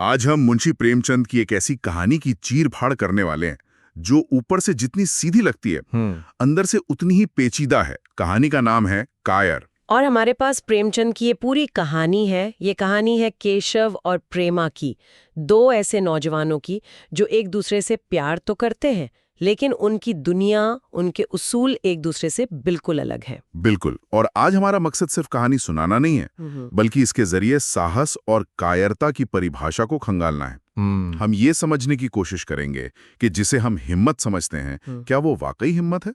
आज हम मुंशी प्रेमचंद की एक ऐसी कहानी की चीर-फाड़ करने वाले हैं जो ऊपर से जितनी सीधी लगती है अंदर से उतनी ही पेचीदा है। कहानी का नाम है कायर। और हमारे पास प्रेमचंद की ये पूरी कहानी है। ये कहानी है केशव और प्रेमा की, दो ऐसे नौजवानों की जो एक दूसरे से प्यार तो करते हैं लेकिन उनकी दुनिया, उनके उसूल एक दूसरे से बिल्कुल अलग हैं। बिल्कुल। और आज हमारा मकसद सिर्फ कहानी सुनाना नहीं है, बल्कि इसके जरिए साहस और कायरता की परिभाषा को खंगालना है। हम ये समझने की कोशिश करेंगे कि जिसे हम हिम्मत समझते हैं, क्या वो वाकई हिम्मत है?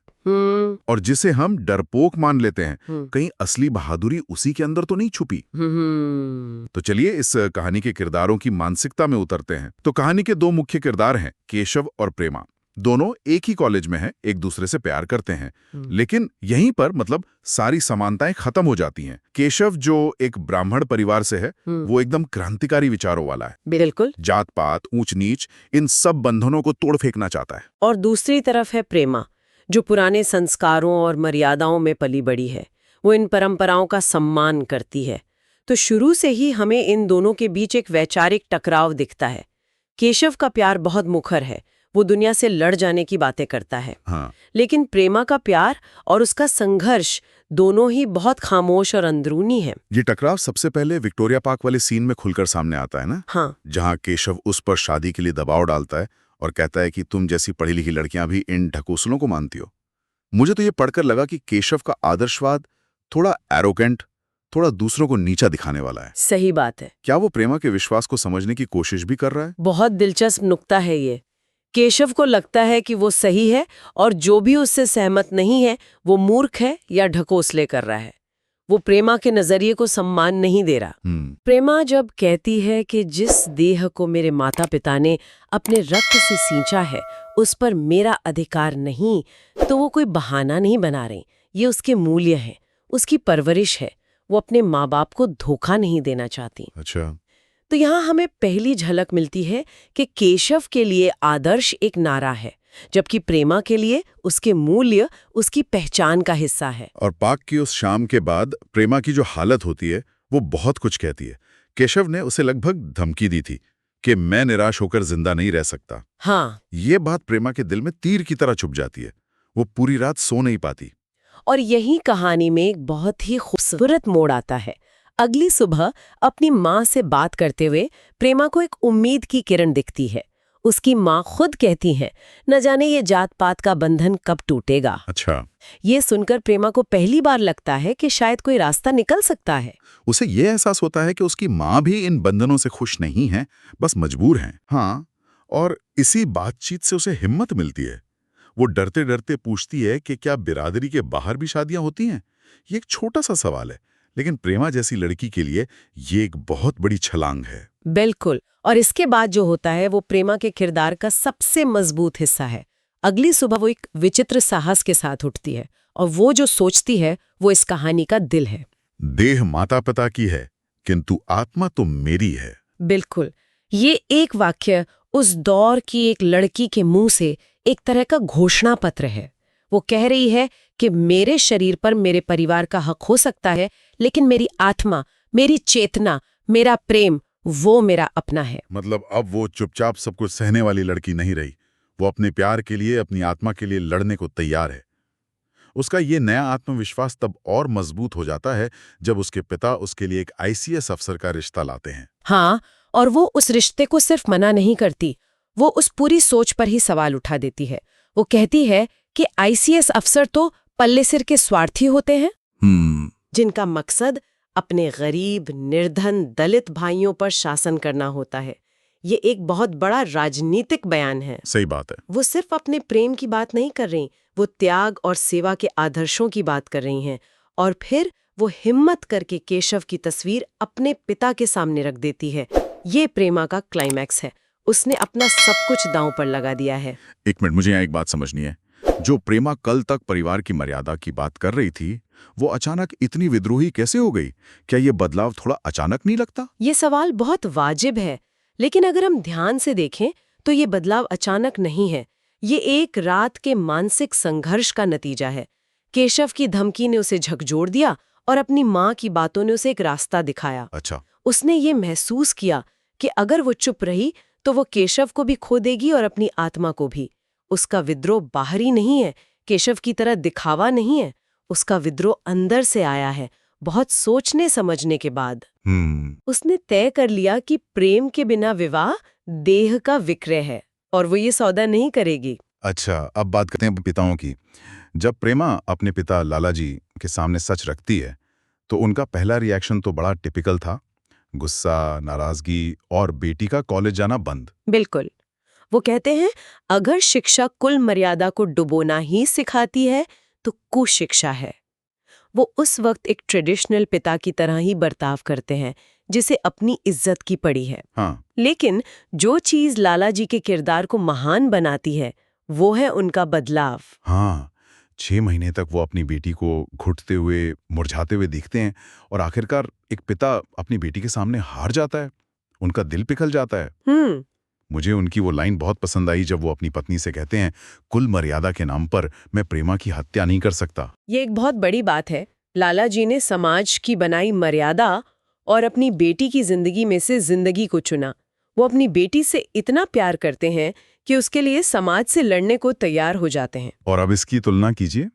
और जिसे हम डरपोक मान लेते हैं, कहीं असली बहादुरी उसी के अंदर तो नहीं छुपी? तो चलिए इस कहानी के किरदारों की मानसिकता में उतरते हैं। तो कहानी के दो मुख्य किरदार हैं केशव और प्रेमा। दोनों एक ही कॉलेज में हैं, एक दूसरे से प्यार करते हैं, लेकिन यहीं पर सारी समानताएं खत्म हो जाती हैं। केशव जो एक ब्राह्मण परिवार से है, वो एकदम क्रांतिकारी विचारों वाला है। बिल्कुल। जात पात, ऊंच नीच, इन सब बंधनों को तोड़ फेंकना चाहता है। और दूसरी तरफ है प्रेमा, जो पुराने संस्कारों और मर्यादाओं में पली बड़ी है। वो इन परंपराओं का सम्मान करती है। तो शुरू से ही हमें इन दोनों के बीच एक वैचारिक टकराव दिखता है। केशव का प्यार बहुत मुखर है, वो दुनिया से लड़ जाने की बातें करता है। हाँ। लेकिन प्रेमा का प्यार और उसका संघर्ष दोनों ही बहुत खामोश और अंदरूनी है। ये टकराव सबसे पहले विक्टोरिया पार्क वाले सीन में खुलकर सामने आता है ना? हाँ। जहाँ केशव उस पर शादी के लिए दबाव डालता है और कहता है कि तुम जैसी पढ़ी लिखी लड़कियां भी इन ढकोसलों को मानती हो। मुझे तो ये पढ़कर लगा कि केशव का आदर्शवाद थोड़ा एरोगेंट, थोड़ा दूसरों को नीचा दिखाने वाला है। सही बात है। क्या वो प्रेमा के विश्वास को समझने की कोशिश भी कर रहा है? बहुत दिलचस्प नुक्ता है ये। केशव को लगता है कि वो सही है और जो भी उससे सहमत नहीं है वो मूर्ख है या ढकोसले कर रहा है। वो प्रेमा के नजरिए को सम्मान नहीं दे रहा। प्रेमा जब कहती है कि जिस देह को मेरे माता पिता ने अपने रक्त से सींचा है उस पर मेरा अधिकार नहीं, तो वो कोई बहाना नहीं बना रही। ये उसके मूल्य हैं, उसकी परवरिश है। वो अपने माँ बाप को धोखा नहीं देना चाहती। अच्छा। तो यहाँ हमें पहली झलक मिलती है कि केशव के लिए आदर्श एक नारा है, जबकि प्रेमा के लिए उसके मूल्य उसकी पहचान का हिस्सा है। और पार्क की उस शाम के बाद प्रेमा की जो हालत होती है वो बहुत कुछ कहती है। केशव ने उसे लगभग धमकी दी थी कि मैं निराश होकर जिंदा नहीं रह सकता। हाँ। ये बात प्रेमा के दिल में तीर की तरह चुभ जाती है। वो पूरी रात सो नहीं पाती। और यही कहानी में एक बहुत ही खूबसूरत मोड़ आता है। अगली सुबह अपनी माँ से बात करते हुए प्रेमा को एक उम्मीद की किरण दिखती है। उसकी माँ खुद कहती हैं, न जाने ये जात पात का बंधन कब टूटेगा। अच्छा। ये सुनकर प्रेमा को पहली बार लगता है कि शायद कोई रास्ता निकल सकता है। उसे ये एहसास होता है कि उसकी माँ भी इन बंधनों से खुश नहीं है, बस मजबूर हैं। हाँ, और इसी बातचीत से उसे हिम्मत मिलती है। वो डरते डरते पूछती है कि क्या बिरादरी के बाहर भी शादियां होती हैं? ये एक छोटा सा सवाल है, लेकिन प्रेमा जैसी लड़की के लिए ये एक बहुत बड़ी छलांग है। बिल्कुल। और इसके बाद जो होता है वो प्रेमा के किरदार का सबसे मजबूत हिस्सा है। अगली सुबह वो एक विचित्र साहस के साथ उठती है और वो जो सोचती है वो इस कहानी का दिल है। देह माता पिता की है, किंतु आत्मा तो मेरी है। बिल्कुल। ये एक वाक्य उस दौर की एक लड़की के मुंह से एक तरह का घोषणा पत्र है। वो कह रही है कि मेरे शरीर पर मेरे परिवार का हक हो सकता है, लेकिन मेरी आत्मा, मेरी चेतना, मेरा प्रेम, वो मेरा अपना है। मतलब अब वो चुपचाप सब कुछ सहने वाली लड़की नहीं रही। वो अपने प्यार के लिए, अपनी आत्मा के लिए लड़ने को तैयार है। उसका ये नया आत्मविश्वास तब और मजबूत हो जाता है जब उसके पिता उसके लिए एक आईसीएस अफसर का रिश्ता लाते हैं। हाँ, और वो उस रिश्ते को सिर्फ मना नहीं करती, वो उस पूरी सोच पर ही सवाल उठा देती है। वो कहती है कि आईसीएस अफसर तो पल्ले सिर के स्वार्थी होते हैं, जिनका मकसद अपने गरीब, निर्धन, दलित भाइयों पर शासन करना होता है। ये एक बहुत बड़ा राजनीतिक बयान है। सही बात है। वो सिर्फ अपने प्रेम की बात नहीं कर रही, वो त्याग और सेवा के आदर्शों की बात कर रही हैं। और फिर वो हिम्मत करके केशव की तस्वीर अपने पिता के सामने रख देती है। ये प्रेमा का क्लाइमैक्स है। उसने अपना सब कुछ दांव पर लगा दिया है। एक मिनट, मुझे यहाँ एक बात समझनी है। जो प्रेमा कल तक परिवार की मर्यादा की बात कर रही थी, वो अचानक इतनी विद्रोही कैसे हो गई? क्या ये बदलाव थोड़ा अचानक नहीं लगता? ये सवाल बहुत वाजिब है, लेकिन अगर हम ध्यान से देखें तो ये बदलाव अचानक नहीं है। ये एक रात के मानसिक संघर्ष का नतीजा है। केशव की धमकी ने उसे झकझोर दिया और अपनी माँ की बातों ने उसे एक रास्ता दिखाया। अच्छा। उसने ये महसूस किया कि अगर वो चुप रही तो वो केशव को भी खो देगी और अपनी आत्मा को भी। उसका विद्रोह बाहरी नहीं है, केशव की तरह दिखावा नहीं है, उसका विद्रोह अंदर से आया है, बहुत सोचने समझने के बाद। उसने तय कर लिया कि प्रेम के बिना विवाह देह का विक्रय है और वो ये सौदा नहीं करेगी। अच्छा, अब बात करते हैं पिताओं की। जब प्रेमा अपने पिता लालाजी के सामने सच रखती है तो उनका पहला रिएक्शन तो बड़ा टिपिकल था, गुस्सा, नाराजगी और बेटी का कॉलेज जाना बंद। बिल्कुल। वो कहते हैं अगर शिक्षा कुल मर्यादा को डुबोना ही सिखाती है तो कुशिक्षा है। वो उस वक्त एक ट्रेडिशनल पिता की तरह ही बर्ताव करते हैं जिसे अपनी इज्जत की पड़ी है। हाँ, लेकिन जो चीज लाला जी के किरदार को महान बनाती है वो है उनका बदलाव। हाँ, 6 महीने तक वो अपनी बेटी को घुटते हुए, मुरझाते हुए देखते हैं और आखिरकार एक पिता अपनी बेटी के सामने हार जाता है, उनका दिल पिघल जाता है। मुझे उनकी वो लाइन बहुत पसंद आई जब वो अपनी पत्नी से कहते हैं, कुल मर्यादा के नाम पर मैं प्रेमा की हत्या नहीं कर सकता। ये एक बहुत बड़ी बात है। लाला जी ने समाज की बनाई मर्यादा और अपनी बेटी की जिंदगी में से जिंदगी को चुना। वो अपनी बेटी से इतना प्यार करते हैं कि उसके लिए समाज से लड़ने को तैयार हो जाते हैं। और अब इसकी तुलना कीजिए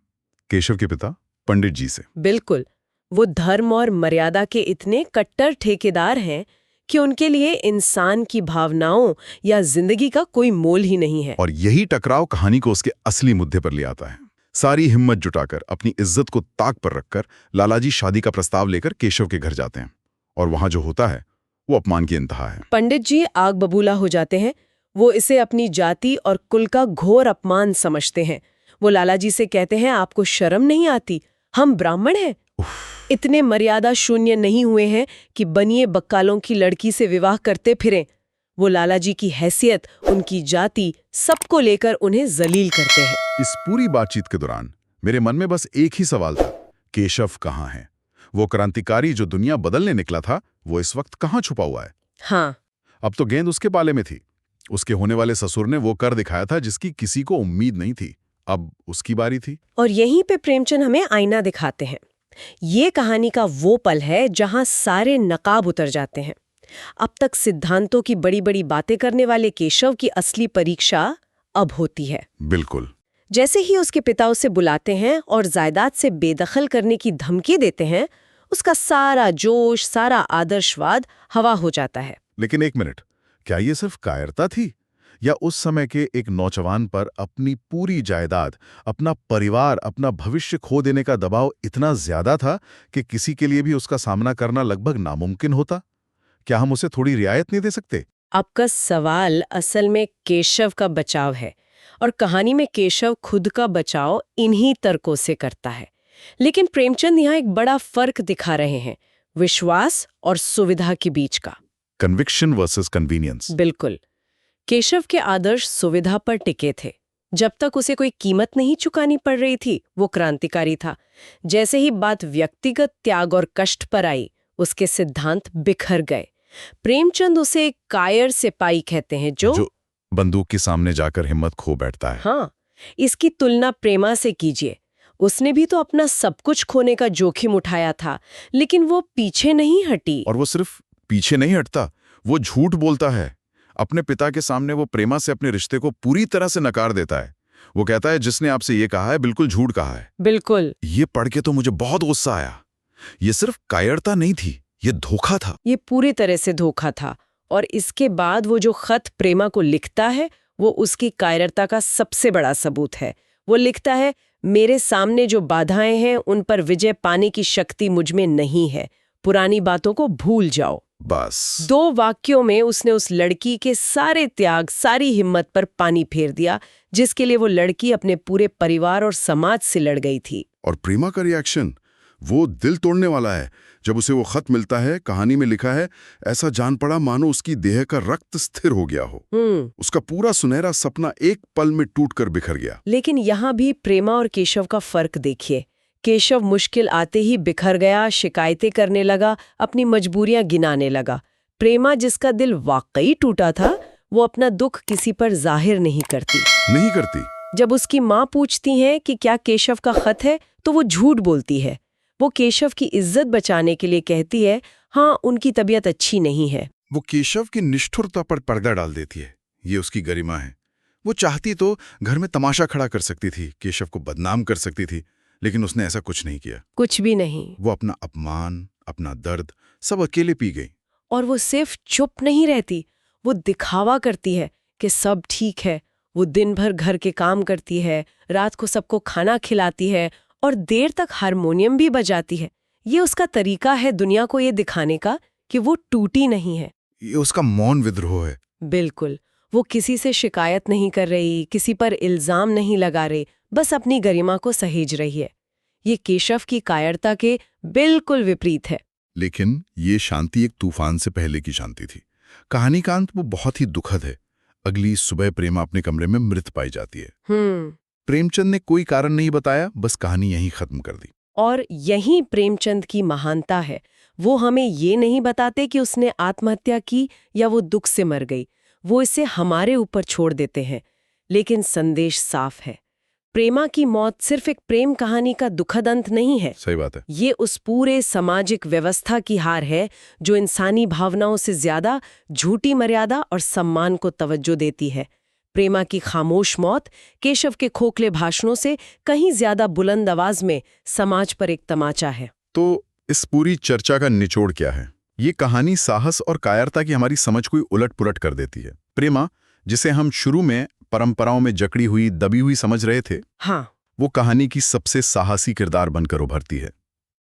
केशव के पिता पंडित जी से। बिल्कुल, वो धर्म और मर्यादा के इतने कट्टर ठेकेदार हैं कि उनके लिए इंसान की भावनाओं या जिंदगी का कोई मोल ही नहीं है। और यही टकराव कहानी को उसके असली मुद्दे पर ले आता है। सारी हिम्मत जुटाकर, अपनी इज्जत को ताक पर रखकर लालाजी शादी का प्रस्ताव लेकर केशव के घर जाते हैं और वहां जो होता है वो अपमान की इंतहा है। पंडित जी आग बबूला हो जाते हैं। वो इसे अपनी जाति और कुल का घोर अपमान समझते हैं। वो लालाजी से कहते हैं, आपको शर्म नहीं आती? हम ब्राह्मण हैं, इतने मर्यादा शून्य नहीं हुए हैं कि बनिए बक्कालों की लड़की से विवाह करते फिरें। वो लालाजी की हैसियत, उनकी जाति, सबको लेकर उन्हें जलील करते हैं। इस पूरी बातचीत के दौरान मेरे मन में बस एक ही सवाल था, केशव कहाँ है? वो क्रांतिकारी जो दुनिया बदलने निकला था, वो इस वक्त कहाँ छुपा हुआ है? हाँ, अब तो गेंद उसके पाले में थी। उसके होने वाले ससुर ने वो कर दिखाया था जिसकी किसी को उम्मीद नहीं थी। अब उसकी बारी थी। और यहीं पे प्रेमचंद हमें आईना दिखाते हैं। ये कहानी का वो पल है जहां सारे नकाब उतर जाते हैं। अब तक सिद्धांतों की बड़ी बड़ी बातें करने वाले केशव की असली परीक्षा अब होती है। बिल्कुल। जैसे ही उसके पिता उसे बुलाते हैं और जायदाद से बेदखल करने की धमकी देते हैं, उसका सारा जोश, सारा आदर्शवाद हवा हो जाता है। लेकिन एक मिनट, क्या ये सिर्फ कायरता थी या उस समय के एक नौजवान पर अपनी पूरी जायदाद, अपना परिवार, अपना भविष्य खो देने का दबाव इतना ज्यादा था कि किसी के लिए भी उसका सामना करना लगभग नामुमकिन होता? क्या हम उसे थोड़ी रियायत नहीं दे सकते? आपका सवाल असल में केशव का बचाव है और कहानी में केशव खुद का बचाव इन्हीं तर्कों से करता है। लेकिन प्रेमचंद यहाँ एक बड़ा फर्क दिखा रहे हैं, विश्वास और सुविधा के बीच का। Conviction versus convenience. बिल्कुल। केशव के आदर्श सुविधा पर टिके थे। जब तक उसे कोई कीमत नहीं चुकानी पड़ रही थी, वो क्रांतिकारी था। जैसे ही बात व्यक्तिगत त्याग और कष्ट पर आई, उसके सिद्धांत बिखर गए। प्रेमचंद उसे एक कायर सिपाही कहते हैं जो बंदूक के सामने जाकर हिम्मत खो बैठता है। हाँ, इसकी तुलना प्रेमा से कीजिए। उसने भी तो अपना सब कुछ खोने का जोखिम उठाया था, लेकिन वो पीछे नहीं हटी। और वो सिर्फ पीछे नहीं हटता, वो झूठ बोलता है। अपने पिता के सामने वो प्रेमा से अपने रिश्ते को पूरी तरह से नकार देता है। वो कहता है, जिसने आपसे ये कहा है बिल्कुल झूठ कहा है। बिल्कुल। ये पढ़ के तो मुझे बहुत गुस्सा आया। ये सिर्फ कायरता नहीं थी, ये धोखा था। ये पूरी तरह से धोखा था। और इसके बाद वो जो खत प्रेमा को लिखता है, वो उसकी कायरता का सबसे बड़ा सबूत है। वो लिखता है, मेरे सामने जो बाधाएं हैं उन पर विजय पाने की शक्ति मुझ में नहीं है। पुरानी बातों को भूल जाओ। बस 2 वाक्यों में उसने उस लड़की के सारे त्याग, सारी हिम्मत पर पानी फेर दिया, जिसके लिए वो लड़की अपने पूरे परिवार और समाज से लड़ गई थी। और प्रेमा का रिएक्शन वो दिल तोड़ने वाला है। जब उसे वो खत मिलता है, कहानी में लिखा है, ऐसा जान पड़ा मानो उसकी देह का रक्त स्थिर हो गया हो। उसका पूरा सुनहरा सपना एक पल में टूटकर बिखर गया। लेकिन यहाँ भी प्रेमा और केशव का फर्क देखिए। केशव मुश्किल आते ही बिखर गया, शिकायतें करने लगा, अपनी मजबूरियां गिनाने लगा। प्रेमा, जिसका दिल वाकई टूटा था, वो अपना दुख किसी पर जाहिर नहीं करती। जब उसकी माँ पूछती है कि क्या केशव का खत है, तो वो झूठ बोलती है। वो केशव की इज्जत बचाने के लिए कहती है, हाँ, उनकी तबीयत अच्छी नहीं है। वो केशव की निष्ठुरता पर पर्दा डाल देती है। ये उसकी गरिमा है। वो चाहती तो घर में तमाशा खड़ा कर सकती थी, केशव को बदनाम कर सकती थी, लेकिन उसने ऐसा कुछ नहीं किया। कुछ भी नहीं। वो अपना अपमान, अपना दर्द सब अकेले पी गई। और वो सिर्फ चुप नहीं रहती, वो दिखावा करती है कि सब ठीक है। वो दिन भर घर के काम करती है, रात को सबको खाना खिलाती है और देर तक हारमोनियम भी बजाती है। ये उसका तरीका है दुनिया को ये दिखाने का कि वो टूटी नहीं है। ये उसका मौन विद्रोह है। बिल्कुल। वो किसी से शिकायत नहीं कर रही, किसी पर इल्जाम नहीं लगा रही, बस अपनी गरिमा को सहेज रही है। ये केशव की कायरता के बिल्कुल विपरीत है। लेकिन ये शांति एक तूफान से पहले की शांति थी। कहानी का अंत वो बहुत ही दुखद है। अगली सुबह प्रेमा अपने कमरे में मृत पाई जाती है। प्रेमचंद ने कोई कारण नहीं बताया, बस कहानी यहीं खत्म कर दी। और यही प्रेमचंद की महानता है। वो हमें ये नहीं बताते कि उसने आत्महत्या की या वो दुख से मर गई। वो इसे हमारे ऊपर छोड़ देते हैं, लेकिन संदेश साफ है। प्रेमा की मौत सिर्फ एक प्रेम कहानी का दुखद अंत नहीं है। सही बात है। ये उस पूरे सामाजिक व्यवस्था की हार है जो इंसानी भावनाओं से ज्यादा झूठी मर्यादा और सम्मान को तवज्जो देती है। प्रेमा की खामोश मौत केशव के खोखले भाषणों से कहीं ज्यादा बुलंद आवाज में समाज पर एक तमाचा है। तो इस पूरी चर्चा का निचोड़ क्या है? ये कहानी साहस और कायरता की हमारी समझ को उलट-पुलट कर देती है। प्रेमा, जिसे हम शुरू में परंपराओं में जकड़ी हुई, दबी हुई समझ रहे थे, हाँ, वो कहानी की सबसे साहसी किरदार बनकर उभरती है।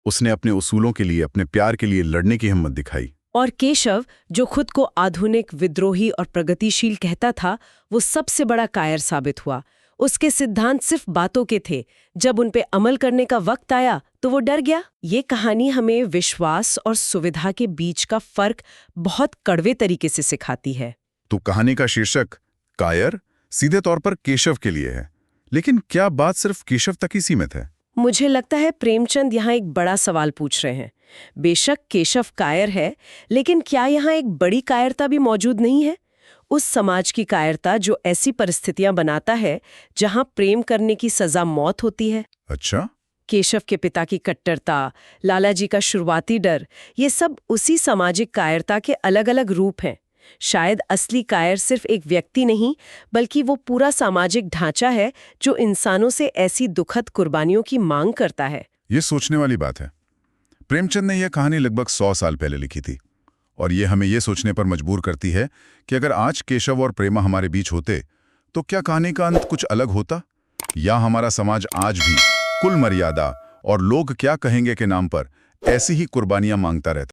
उसने अपने उसूलों के लिए, अपने प्यार के लिए लड़ने की हिम्मत दिखाई। और केशव, जो खुद को आधुनिक, विद्रोही और प्रगतिशील कहता था, वो सबसे बड़ा कायर साबित हुआ। उसके सिद्धांत सिर्फ बातों के थे, जब उन पे अमल करने का वक्त आया तो वो डर गया। ये कहानी हमें विश्वास और सुविधा के बीच का फर्क बहुत कड़वे तरीके से सिखाती है। तो कहानी का शीर्षक कायर सीधे तौर पर केशव के लिए है, लेकिन क्या बात सिर्फ केशव तक ही सीमित है? मुझे लगता है प्रेमचंद यहाँ एक बड़ा सवाल पूछ रहे हैं। बेशक केशव कायर है, लेकिन क्या यहाँ एक बड़ी कायरता भी मौजूद नहीं है? उस समाज की कायरता जो ऐसी परिस्थितियां बनाता है जहां प्रेम करने की सजा मौत होती है। अच्छा, केशव के पिता की कट्टरता, लालाजी का शुरुआती डर, ये सब उसी सामाजिक कायरता के अलग-अलग रूप हैं। शायद असली कायर सिर्फ एक व्यक्ति नहीं, बल्कि वो पूरा सामाजिक ढांचा है जो इंसानों से ऐसी दुखद कुर्बानियों की मांग करता है। ये सोचने वाली बात है। प्रेमचंद ने यह कहानी लगभग 100 साल पहले लिखी थी, और ये हमें ये सोचने पर मजबूर करती है कि अगर आज केशव और प्रेमा हमारे बीच होते, तो क्या कहानी का अंत कुछ अलग होता? या हमारा समाज आज भी कुल मर्यादा और लोग क्या कहेंगे के नाम पर ऐसी ही कुर्बानियां मांगता रहता?